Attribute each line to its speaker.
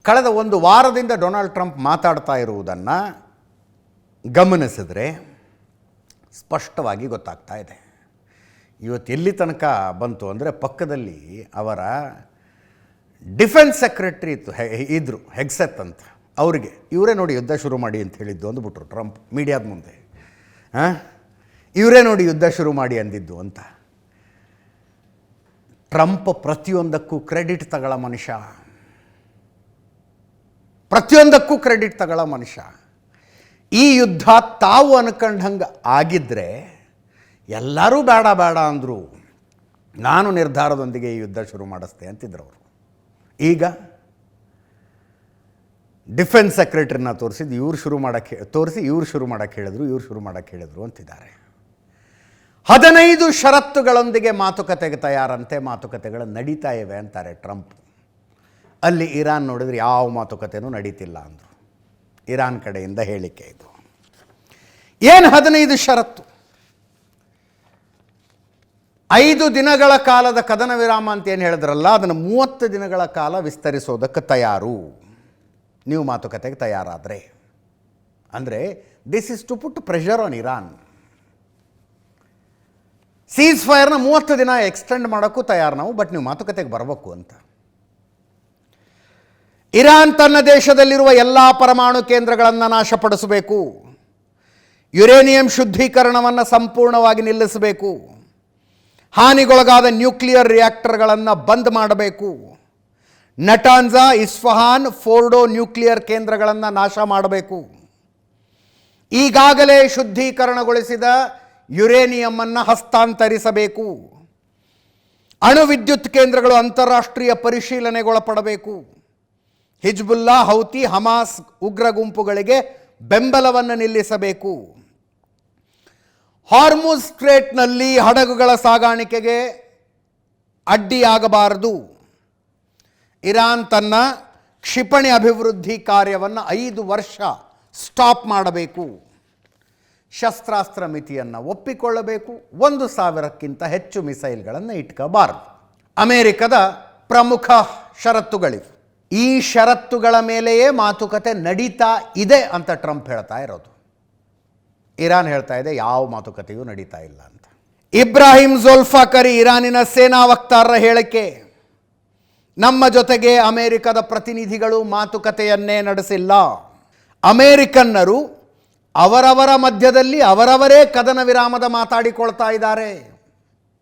Speaker 1: ಕಳೆದ ಒಂದು ವಾರದಿಂದ ಡೊನಾಲ್ಡ್ ಟ್ರಂಪ್ ಮಾತಾಡ್ತಾ ಇರುವುದನ್ನು ಗಮನಿಸಿದ್ರೆ ಸ್ಪಷ್ಟವಾಗಿ ಗೊತ್ತಾಗ್ತಾ ಇದೆ. ಇವತ್ತು ಎಲ್ಲಿ ತನಕ ಬಂತು ಅಂದರೆ ಪಕ್ಕದಲ್ಲಿ ಅವರ ಡಿಫೆನ್ಸ್ ಸೆಕ್ರೆಟ್ರಿ ಇದ್ದರು ಹೆಗ್ಸೆತ್ ಅಂತ, ಅವರಿಗೆ ಇವರೇ ನೋಡಿ ಯುದ್ಧ ಶುರು ಮಾಡಿ ಅಂತ ಹೇಳಿದ್ದು ಅಂದ್ಬಿಟ್ರು ಟ್ರಂಪ್ ಮೀಡಿಯಾದ ಮುಂದೆ. ಇವರೇ ನೋಡಿ ಯುದ್ಧ ಶುರು ಮಾಡಿ ಅಂದಿದ್ದು ಅಂತ. ಟ್ರಂಪ್ ಪ್ರತಿಯೊಂದಕ್ಕೂ ಕ್ರೆಡಿಟ್ ತಗೊಳ್ಳೋ ಮನುಷ್ಯ, ಪ್ರತಿಯೊಂದಕ್ಕೂ ಕ್ರೆಡಿಟ್ ತಗೊಳ್ಳೋ ಮನುಷ್ಯ. ಈ ಯುದ್ಧ ತಾವು ಅನ್ಕೊಂಡಂಗೆ ಆಗಿದ್ದರೆ ಎಲ್ಲರೂ ಬೇಡ ಬೇಡ ಅಂದರು, ನಾನು ನಿರ್ಧಾರದೊಂದಿಗೆ ಈ ಯುದ್ಧ ಶುರು ಮಾಡಿಸ್ತೆ ಅಂತಿದ್ರು ಅವರು. ಈಗ ಡಿಫೆನ್ಸ್ ಸೆಕ್ರೆಟರಿನ ತೋರಿಸಿದ್ದು ಇವ್ರು ಶುರು ಮಾಡೋಕ್ಕೆ ಹೇಳಿದ್ರು ಅಂತಿದ್ದಾರೆ. 15 ಷರತ್ತುಗಳೊಂದಿಗೆ ಮಾತುಕತೆಗೆ ತಯಾರಂತೆ, ಮಾತುಕತೆಗಳು ನಡೀತಾ ಇವೆ ಅಂತಾರೆ ಟ್ರಂಪ್. ಅಲ್ಲಿ ಇರಾನ್ ನೋಡಿದ್ರೆ ಯಾವ ಮಾತುಕತೆನೂ ನಡೀತಿಲ್ಲ ಅಂದರು. ಇರಾನ್ ಕಡೆಯಿಂದ ಹೇಳಿಕೆ ಇದು. ಏನು 15 ಷರತ್ತು? 5 ದಿನಗಳ ಕಾಲದ ಕದನ ವಿರಾಮ ಅಂತ ಏನು ಹೇಳಿದ್ರಲ್ಲ, ಅದನ್ನು 30 ದಿನಗಳ ಕಾಲ ವಿಸ್ತರಿಸೋದಕ್ಕೆ ತಯಾರು, ನೀವು ಮಾತುಕತೆಗೆ ತಯಾರಾದರೆ. ಅಂದರೆ this is to put pressure on Iran. ಸೀಸ್ ಫೈರ್ನ 30 ದಿನ ಎಕ್ಸ್ಟೆಂಡ್ ಮಾಡೋಕ್ಕೂ ತಯಾರು ನಾವು, ಬಟ್ ನೀವು ಮಾತುಕತೆಗೆ ಬರಬೇಕು ಅಂತ. ಇರಾನ್ ತನ್ನ ದೇಶದಲ್ಲಿರುವ ಎಲ್ಲ ಪರಮಾಣು ಕೇಂದ್ರಗಳನ್ನು ನಾಶಪಡಿಸಬೇಕು, ಯುರೇನಿಯಂ ಶುದ್ಧೀಕರಣವನ್ನು ಸಂಪೂರ್ಣವಾಗಿ ನಿಲ್ಲಿಸಬೇಕು, ಹಾನಿಗೊಳಗಾದ ನ್ಯೂಕ್ಲಿಯರ್ ರಿಯಾಕ್ಟರ್ಗಳನ್ನು ಬಂದ್ ಮಾಡಬೇಕು, ನಟಾನ್ಜಾ, ಇಸ್ಫಹಾನ್, ಫೋರ್ಡೋ ನ್ಯೂಕ್ಲಿಯರ್ ಕೇಂದ್ರಗಳನ್ನು ನಾಶ ಮಾಡಬೇಕು, ಈಗಾಗಲೇ ಶುದ್ಧೀಕರಣಗೊಳಿಸಿದ ಯುರೇನಿಯಮನ್ನು ಹಸ್ತಾಂತರಿಸಬೇಕು, ಅಣು ವಿದ್ಯುತ್ ಕೇಂದ್ರಗಳು ಅಂತಾರಾಷ್ಟ್ರೀಯ ಪರಿಶೀಲನೆಗೊಳಪಡಬೇಕು, ಹಿಜ್ಬುಲ್ಲಾ, ಹೌತಿ, ಹಮಾಸ್ ಉಗ್ರ ಗುಂಪುಗಳಿಗೆ ಬೆಂಬಲವನ್ನು ನಿಲ್ಲಿಸಬೇಕು, ಹಾರ್ಮುಜ್ ಸ್ಟ್ರೇಟ್ನಲ್ಲಿ ಹಡಗುಗಳ ಸಾಗಾಣಿಕೆಗೆ ಅಡ್ಡಿಯಾಗಬಾರದು, ಇರಾನ್ ತನ್ನ ಕ್ಷಿಪಣಿ ಅಭಿವೃದ್ಧಿ ಕಾರ್ಯವನ್ನು 5 ವರ್ಷ ಸ್ಟಾಪ್ ಮಾಡಬೇಕು, ಶಸ್ತ್ರಾಸ್ತ್ರ ಮಿತಿಯನ್ನು ಒಪ್ಪಿಕೊಳ್ಳಬೇಕು, 1,000ಕ್ಕಿಂತ ಹೆಚ್ಚು ಮಿಸೈಲ್ಗಳನ್ನು ಇಟ್ಕೋಬಾರದು. ಅಮೆರಿಕದ ಪ್ರಮುಖ ಷರತ್ತುಗಳಿವೆ. ಈ ಷರತ್ತುಗಳ ಮೇಲೆಯೇ ಮಾತುಕತೆ ನಡೀತಾ ಇದೆ ಅಂತ ಟ್ರಂಪ್ ಹೇಳ್ತಾ ಇರೋದು. ಇರಾನ್ ಹೇಳ್ತಾ ಇದೆ ಯಾವ ಮಾತುಕತೆಯೂ ನಡೀತಾ ಇಲ್ಲ ಅಂತ. ಇಬ್ರಾಹಿಂ ಜೋಲ್ಫಾಕರಿ, ಇರಾನಿನ ಸೇನಾ ವಕ್ತಾರರ ಹೇಳಿಕೆ, ನಮ್ಮ ಜೊತೆಗೆ ಅಮೆರಿಕದ ಪ್ರತಿನಿಧಿಗಳು ಮಾತುಕತೆಯನ್ನೇ ನಡೆಸಿಲ್ಲ, ಅಮೆರಿಕನ್ನರು ಅವರವರ ಮಧ್ಯದಲ್ಲಿ ಅವರವರೇ ಕದನ ವಿರಾಮದ ಮಾತಾಡಿಕೊಳ್ತಾ ಇದ್ದಾರೆ.